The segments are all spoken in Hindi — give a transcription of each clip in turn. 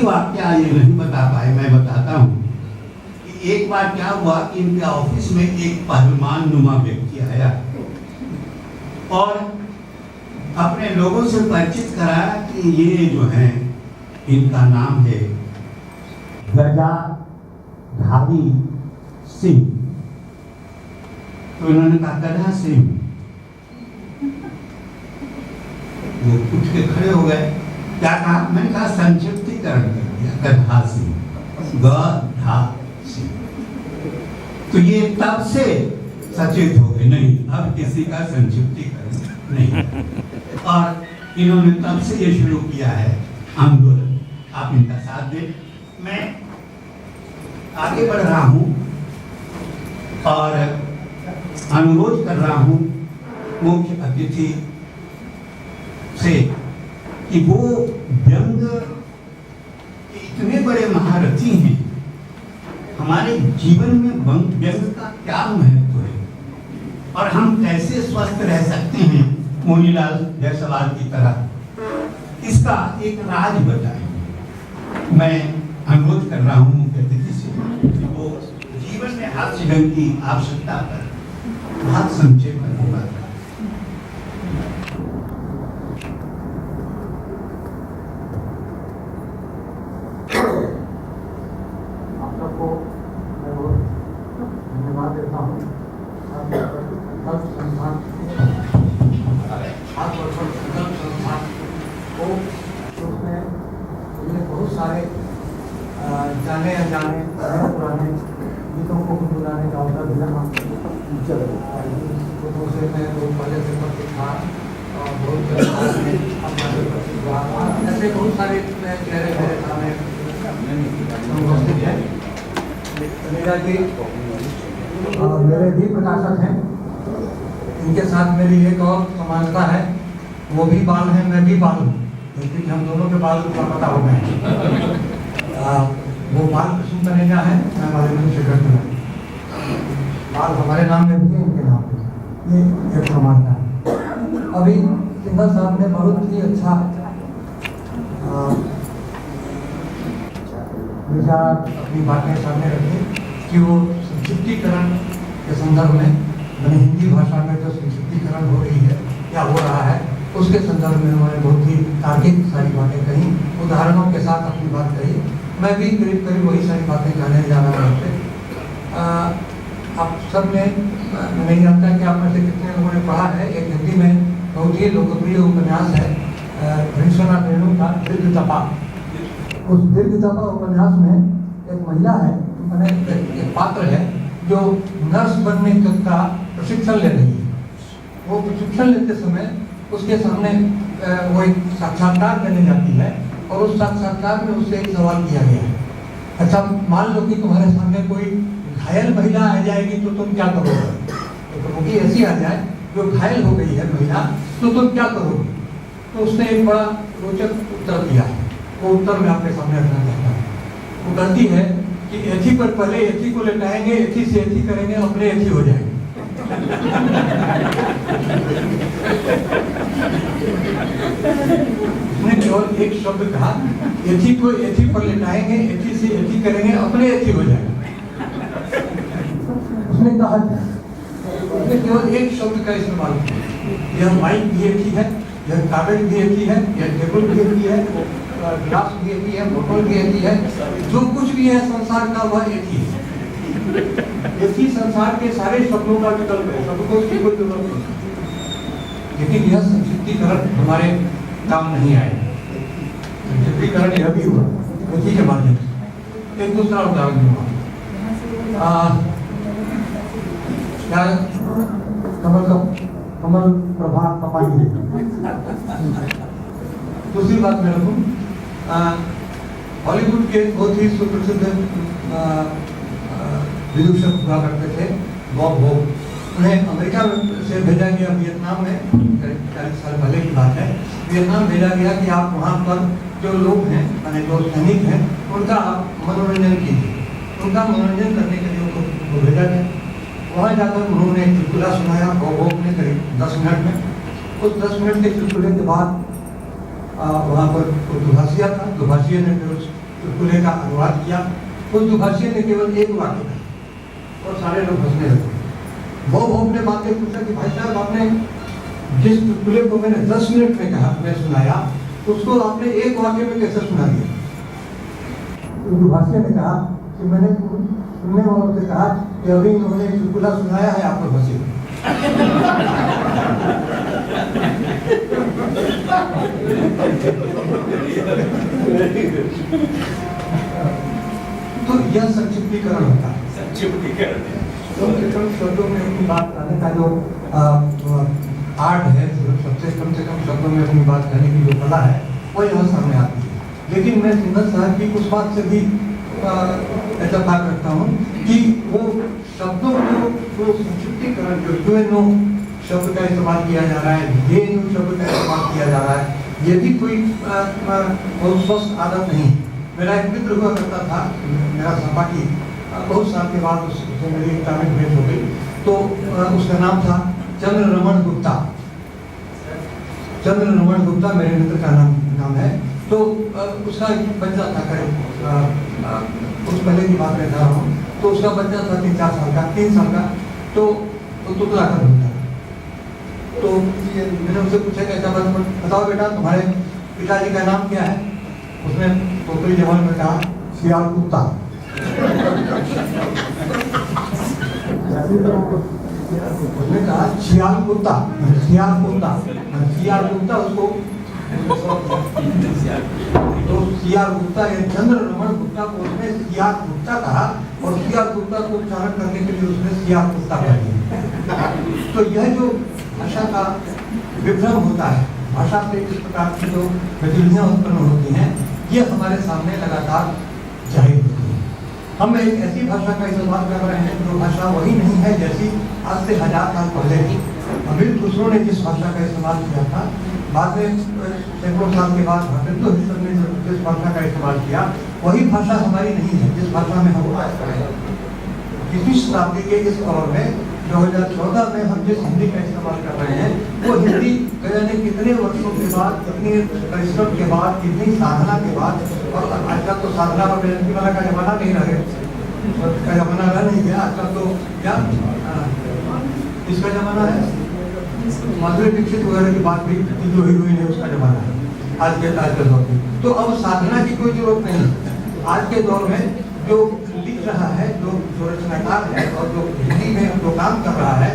वाकया ये नहीं बता पाए, मैं बताता हूँ कि एक बार क्या हुआ कि इनके ऑफिस में एक पहलवान नुमा व्यक्ति आया और अपने लोगों से परिचित कराया कि ये जो है इनका नाम है गदाधारी सिंह। तो इन्होंने कहा गधा सिंह। वो उठ के खड़े हो गए। क्या कहा? मैंने कहा संक्षिप्तीकरण कर दिया, गधा सिंह, गधा सिंह। तो ये तब से सचेत हो गए, नहीं अब किसी का संक्षिप्तीकरण नहीं। और इन्होंने तब से ये शुरू किया है आंदोलन। आप इनका साथ दें। मैं आगे बढ़ रहा हूं और अनुरोध कर रहा हूं मुख्य अतिथि से कि वो व्यंग इतने बड़े महारथी हैं, हमारे जीवन में व्यंग का क्या महत्व है और हम कैसे स्वस्थ रह सकते हैं मोनीलाल जायसवाल की तरह, इसका एक राज बताएं। मैं अनुरोध कर रहा हूं मुख्य अतिथि से कि वो जीवन में हास्य व्यंग की आवश्यकता पर बहुत संक्षेप में होगा। आप सबको मैं बहुत धन्यवाद देता हूँ। संस्थान को उसमें मुझे बहुत सारे जाने अनजाने पुराने गीतों को गुनगुनाने का अवसर मिला। तो से मैं बहुत पहले से परिचित था और बहुत ऐसे बहुत सारे चेहरे मेरे सामने उपस्थित है। मेरा जी मेरे भी प्रकाशक हैं, इनके साथ मेरी एक और समानता है, वो भी बाल हैं मैं भी बाल हूँ, क्योंकि हम दोनों के बाल का पता हो गए। वो बाल कृष्ण कन्हैया है, मैं वाले शेखर हूँ। बाल हमारे नाम में भी है, इनके नाम में, ये एक समानता है। अभी सिंघल साहब ने बहुत ही अच्छा विचार अपनी बातें सामने रखी कि वो संक्षिप्तीकरण के संदर्भ में मैंने हिंदी भाषा में जो संक्षिप्तीकरण हो रही है या हो रहा है उसके संदर्भ में उन्होंने बहुत ही तार्किक सारी बातें कही, उदाहरणों के साथ अपनी बात कही। मैं भी करीब करीब वही सारी बातें कहने जा रहा हूँ। आप सब ने, मैं नहीं जानता कि आप में से कितने लोगों ने पढ़ा है, एक हिंदी में बहुत ही लोकप्रिय उपन्यास है भीष्मनाथ रेणु का दीर्घ तपा। उस दीर्घ तपा उपन्यास में एक महिला है, मैंने एक पात्र है जो नर्स बनने का प्रशिक्षण ले रही है। वो प्रशिक्षण लेते समय उसके सामने वो एक साक्षात्कार देने जाती है और उस साक्षात्कार में उससे एक सवाल किया गया है, अच्छा मान लो कि तुम्हारे सामने कोई घायल महिला आ जाएगी तो तुम क्या करोगे? तो रोगी ऐसी आ जाए जो घायल हो गई है महिला, तो तुम क्या करोगे? तो उसने एक बड़ा रोचक उत्तर दिया है, वो उत्तर मैं आपके सामने रखना चाहता हूँ। वो कहती है कि एथी पर पहले एथी को लेटाएंगे, एथी से एथी करेंगे, अपने एथी हो जाएंगे। उसने केवल एक शब्द कहा, एथी को एथी पर लेटाएंगे, एथी से एथी करेंगे, अपने एथी हो जाएंगे। उसने कहा, उसने केवल एक शब्द का इस्तेमाल किया, यह माइक भी एथी है, यह कागज भी एथी है, यह टेबल भी एथी है, गिलास भी एथी है, बोतल भी एथी है, जो कुछ भी है संसार का वह एथी है। एथी संसार के सारे शब्दों का विकल्प है, शब्दों की कोई जरूरत नहीं। लेकिन यह संक्षिप्तीकरण हमारे काम नहीं आए। संक्षिप्तीकरण यह भी हुआ एथी के माध्यम से। एक दूसरा उदाहरण हुआ, कमल प्रभा कपाली। दूसरी बात मैं रखूं, हॉलीवुड के बहुत ही सुप्रसिद्ध विदूषक हुआ करते थे बॉब होप। उन्हें अमेरिका से भेजा गया वियतनाम में, करीब 40 साल पहले की बात है। वियतनाम भेजा गया कि आप वहाँ पर जो लोग हैं, माने जो सैनिक हैं, उनका आप मनोरंजन कीजिए। उनका मनोरंजन करने के लिए उनको भेजा गया। वहाँ जाकर उन्होंने एक चुटकुला सुनाया बॉब होप ने करीब 10 मिनट में। उस 10 मिनट के चुटकुले के बाद वहाँ पर दुभाषिया था, दुभाषिया ने फिर उस चुटकुले का अनुवाद किया। उस दुभाषी ने केवल एक वाक्य कहा और सारे लोग हंसने लगे। वो अपने बातें पूछा कि भाई साहब, आपने जिस चुटकुले को मैंने 10 मिनट में कहा, मैं सुनाया, उसको आपने एक वाक्य में कैसे सुना दिया? तो दुभाषी ने कहा कि मैंने सुनने वालों से कहा कि अभी इन्होंने चुटकुला सुनाया है, आप लोग हंसे। तो यह संक्षिप्तीकरण होता है। कम से कम शब्दों में अपनी बात कहने का जो आर्ट है, सबसे कम से कम शब्दों में अपनी बात कहने की जो कला है, वो यहाँ सामने आती है। लेकिन मैं सिंघल साहब की उस बात से भी इत्तेफाक रखता हूँ कि वो शब्दों को संक्षिप्तीकरण, जो यूएनओ शब्द का इस्तेमाल किया जा रहा है, ये शब्द का इस्तेमाल किया जा रहा है, ये भी कोई बहुत स्वस्थ आदत नहीं। मेरा एक मित्र हुआ करता था, मेरा सहपाठी, बहुत साल के बाद उससे मेरी इंटरनेट भेंट हो गई। तो उसका नाम था चंद्ररमण गुप्ता। चंद्ररमण गुप्ता मेरे मित्र का नाम है। तो उसका बच्चा था करीब उस पहले की बात में था हूँ, तो उसका बच्चा था 3-4 साल का, 3 साल का। तो तुतला कर होता। तो मैंने उससे पूछा कि अच्छा बताओ बेटा, तुम्हारे पिताजी का नाम क्या है? उसने तोतली जवान में कहा सियाल कुत्ता। उसने कहा सियाल कुत्ता, सियाल कुत्ता, सियाल कुत्ता। उसको तो सियाल गुप्ता या चंद्ररमण गुप्ता को उसने सियाल गुप्ता कहा और सियाल गुप्ता को उच्चारण करने के लिए उसने सियाल गुप्ता कह दिया। तो यह जो भाषा का विभ्रम होता है, भाषा से इस प्रकार की जो गतिविधियां उत्पन्न होती हैं, ये हमारे सामने लगातार जाहिर होती है। हम एक ऐसी भाषा का इस्तेमाल कर रहे हैं जो भाषा वही नहीं है जैसी आज से 1000 साल पहले थी। अमीर खुसरो ने जिस भाषा का इस्तेमाल किया था, बाद में सैकड़ों साल के बाद भारतेंदु हरिश्चंद्र ने जिस भाषा का इस्तेमाल किया, वही भाषा हमारी नहीं है जिस भाषा में हम आज कर रहे हैं। 20वीं शताब्दी के इस दौर में 2014 में हम जिस हिंदी का इस्तेमाल कर रहे हैं, वो हिंदी जाने कितने वर्षों के बाद, कितने परिश्रम के बाद, कितनी साधना के बाद, और आजकल तो साधना और बेनती वाला का जमाना नहीं रहे, का जमाना रह नहीं गया। आजकल तो क्या इसका जमाना है, माधुरी दीक्षित वगैरह की बात भी जो हीरोइन है उसका जमाना है आज के दौर में। तो अब साधना की कोई जरूरत नहीं। आज के दौर में जो लिख रहा है, जो रचनाकार है और जो हिंदी में जो काम कर रहा है,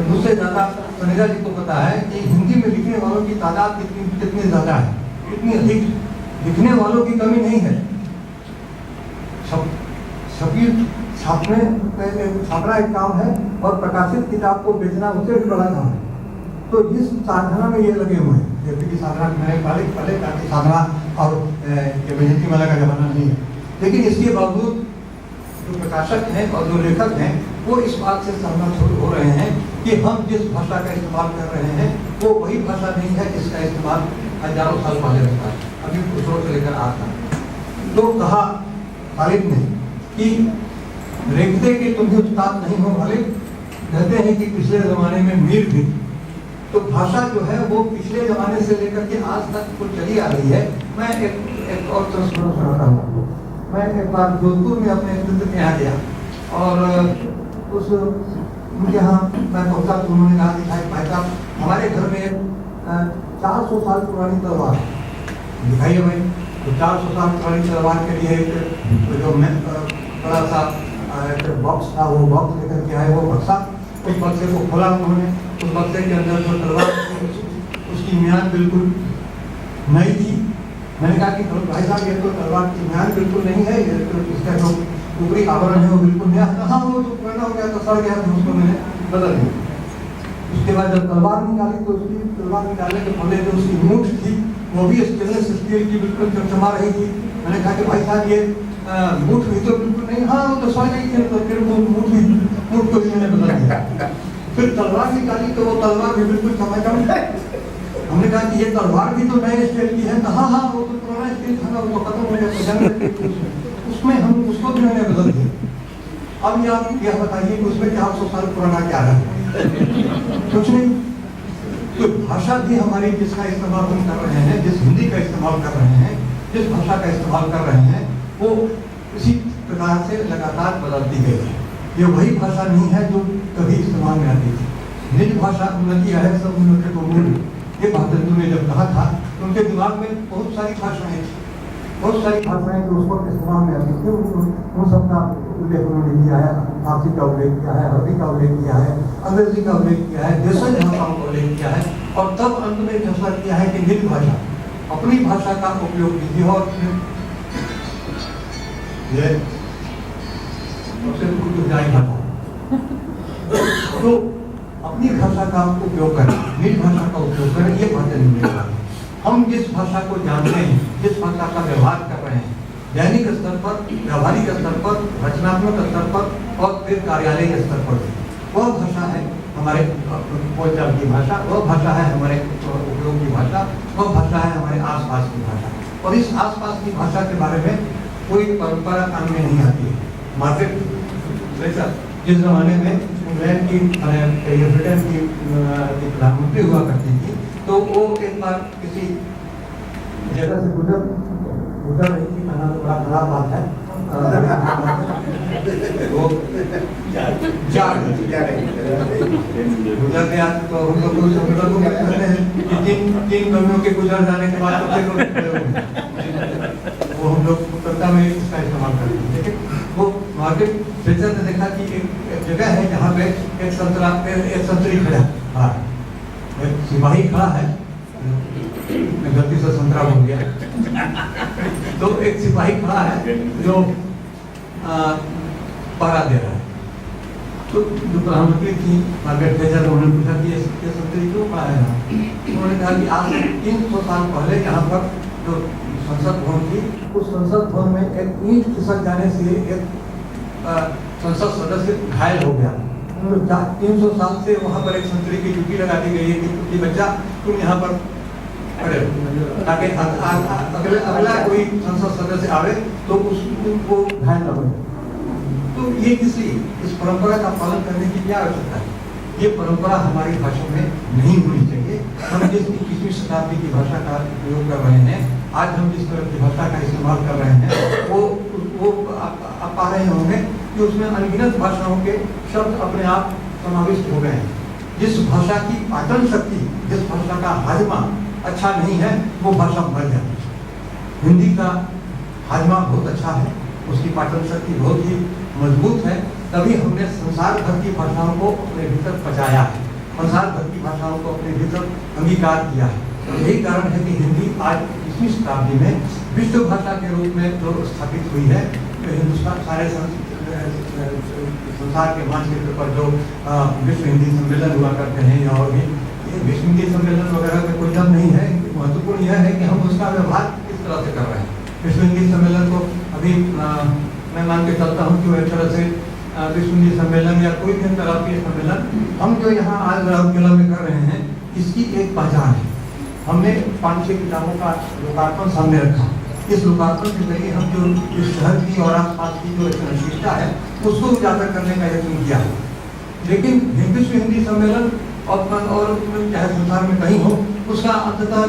मुझसे ज्यादा सनेजा जी को पता है कि हिंदी में लिखने वालों की तादाद कितनी ज्यादा है, कितनी अधिक। लिखने वालों की कमी नहीं है। छापना एक काम है और प्रकाशित किताब को बेचना उससे भी बड़ा काम है। तो इस साधना में ये लगे हुए हैं, जैसे कि साधना मैंने पहले ताकि साधना और बेजती वाला का जमाना नहीं है। लेकिन इसके बावजूद जो प्रकाशक हैं और जो लेखक हैं, वो इस बात से सहमत हो रहे हैं कि हम जिस भाषा का इस्तेमाल कर रहे हैं वो वही भाषा नहीं है जिसका इस्तेमाल हजारों साल पहले होता है, अभी खुसरो से लेकर आज तक। तो कहा खालिद ने कि रेखते कि तुम भी उस्ताद नहीं हो खालिद, कहते हैं कि पिछले जमाने में मीर भी। तो भाषा जो है वो पिछले जमाने से लेकर के आज तक कुछ चली आ रही है। मैं एक और संस्करण सुनाता हूँ। मैं एक बार जोधपुर में अपने मित्र के यहाँ गया और उस उनके यहाँ मैं पहुँचा तो उन्होंने कहा कि भाई साहब, हमारे घर में 400 साल पुरानी तलवार दिखाइए भाई। तो 400 साल पुरानी तलवार के लिए जो बड़ा सा बॉक्स था, वो बॉक्स लेकर के आए। वो बक्सा, उस बक्से को खोला उन्होंने। उस बक्से के अंदर जो तलवार उसकी म्याद बिल्कुल नई थी। मैंने कहा कि भाई साहब, ये तो तलवार की म्याद बिल्कुल नहीं है, ये तो इसका जो ऊपरी आवरण है वो बिल्कुल नया। हाँ, वो तो पुराना हो गया, तो सड़ गया, तो उसको मैंने बदल दिया। उसके बाद जब तलवार निकाली तो उसकी तलवार निकालने के पहले जो उसकी मूठ थी वो भी स्टेनलेस स्टील की बिल्कुल चमचमा रही थी। मैंने कहा कि भाई साहब, ये मूठ भी तो बिल्कुल नहीं। हाँ, वो तो सड़ गई थी। तो फिर वो मूठ को भी मैंने बदल दिया। फिर तलवार निकाली तो वो तलवार भी बिल्कुल चमचम। हमने कहा कि ये तलवार भी तो नए स्टील की है। हाँ हाँ, वो तो पुराना स्टील था ना, वो तो खत्म हो गया, उसमें हम उसको भी मैंने बदल दिया। अब यह बताइए कि उसमें 400 साल पुराना क्या है? कुछ नहीं। तो भाषा भी हमारी जिसका इस्तेमाल हम कर रहे हैं, जिस हिंदी का इस्तेमाल कर रहे हैं, जिस भाषा का इस्तेमाल कर रहे हैं, वो इसी प्रकार से लगातार बदलती गई है। ये वही भाषा नहीं है जो कभी इस्तेमाल में आती थी। निज भाषा उन्नति है सब उन्नति को मूल, ये भारतेंदु ने जब कहा था तो उनके दिमाग में बहुत सारी भाषाएं थी, बहुत सारी भाषाएं जो उस वक्त इस्तेमाल में आती थी, उन सबका उल्लेख उन्होंने किया है। फारसी का उल्लेख किया है, अरबी का उल्लेख किया है, अंग्रेजी का उल्लेख किया है, देशज भाषाओं का उल्लेख किया है, और तब अंत में फैसला किया है कि निज भाषा, अपनी भाषा का उपयोग कीजिए। और ये सबसे गुजारी भाषा तो अपनी भाषा का उपयोग करें, निज भाषा का उपयोग करें, ये बातें नहीं है। हम जिस भाषा को जानते हैं, जिस भाषा का व्यवहार कर रहे हैं, दैनिक स्तर पर, व्यावहारिक स्तर पर, रचनात्मक स्तर पर और फिर कार्यालय के स्तर पर, वह भाषा है हमारे बोलचाल की भाषा, वह भाषा है हमारे उपयोग की भाषा, वह भाषा है हमारे आसपास की भाषा। और इस आसपास की भाषा के बारे में कोई परंपरा काम में नहीं आती है। मार्केट जिस जमाने में इंग्लैंड की ब्रिटेन की प्रधानमंत्री हुआ करती थी, तो वो एक बार किसी जगह से गुजर रही थी, कहना तो बड़ा खराब बात है, वो गुजर गया तो हम लोग कहते हैं कि तीन कवियों के गुजर जाने के बाद वो हम लोग कविता में इसका इस्तेमाल करते हैं। लेकिन वो मार्केट फ्रेजर ने देखा कि एक जगह है जहाँ पे एक संतरी खड़ा है, एक सिपाही खड़ा है, गलती से संतरा हो गया, तो एक सिपाही खड़ा है जो पहरा दे रहा है। तो जो प्रधानमंत्री थी मार्केट फ्रेजर, उन्होंने पूछा कि ये संतरी क्यों खड़ा है यहाँ? उन्होंने कहा कि आज 300 साल पहले यहाँ पर जो संसद भवन थी, उस संसद भवन में एक ईंट खिसक जाने से एक संसद सदस्य घायल हो गया। 300 साल से वहाँ पर एक संतरी की ड्यूटी लगा दी गई है कि बच्चा तुम यहाँ पर खड़े हो, ताकि अगला कोई संसद सदस्य आवे तो उसको घायल न हो। तो ये इस परंपरा का पालन करने की क्या आवश्यकता है? ये परंपरा हमारी भाषा में नहीं होनी चाहिए। हम जिस 21वीं शताब्दी की भाषा का प्रयोग कर रहे हैं, आज हम जिस तरह की भाषा का इस्तेमाल कर रहे हैं, वो आप पा रहे होंगे कि उसमें अनगिनत भाषाओं के शब्द अपने आप समाविष्ट हो गए हैं। जिस भाषा की पाचन शक्ति, जिस भाषा का हाजमा अच्छा नहीं है, वो भाषा मर जाती है। हिंदी का हाजमा बहुत अच्छा है, उसकी पाचन शक्ति बहुत ही मजबूत है, तभी हमने संसार भर की भाषाओं को अपने भीतर पचाया है, संसार भर की भाषाओं को अपने भीतर अंगीकार किया है। यही कारण है कि हिंदी आज 21वीं शताब्दी में विश्व भाषा के रूप में जो स्थापित हुई है। तो हिंदुस्तान सारे संसार के मानचित्र पर जो विश्व हिंदी सम्मेलन हुआ करते हैं, या और भी विश्व हिंदी सम्मेलन वगैरह में कोई दम नहीं है। महत्वपूर्ण यह है कि हम उसका व्यवहार किस तरह से कर रहे हैं। विश्व हिंदी सम्मेलन को अभी मैं मान के चलता हूँ कि एक तरह से विश्व हिंदी सम्मेलन या कोई भी अंतर्राष्ट्रीय सम्मेलन हम जो यहाँ आज राउरकेला में कर रहे हैं, इसकी एक पहचान है। हमने 5-6 किताबों का लोकार्पण सामने रखा। इस लोकार्पण के जरिए हम जो इस शहर की और आसपास की जो विशिष्टता है उसको उजागर करने का यत्न किया है। लेकिन विश्व हिंदी सम्मेलन और चाहे संसार में कहीं हो, उसका अंततः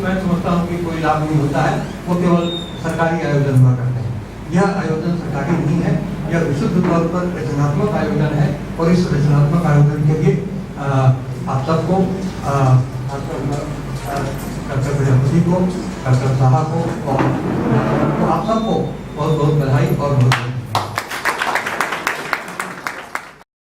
मैं समझता हूँ कि कोई लाभ नहीं होता है। वो केवल सरकारी आयोजन हुआ करते हैं। यह आयोजन सरकारी नहीं है, यह विशुद्ध तौर पर रचनात्मक आयोजन है। और इस रचनात्मक आयोजन के लिए आप सबको, डॉक्टर प्रजापति को, डॉक्टर साहा को और आप सबको बहुत बहुत बधाई और बहुत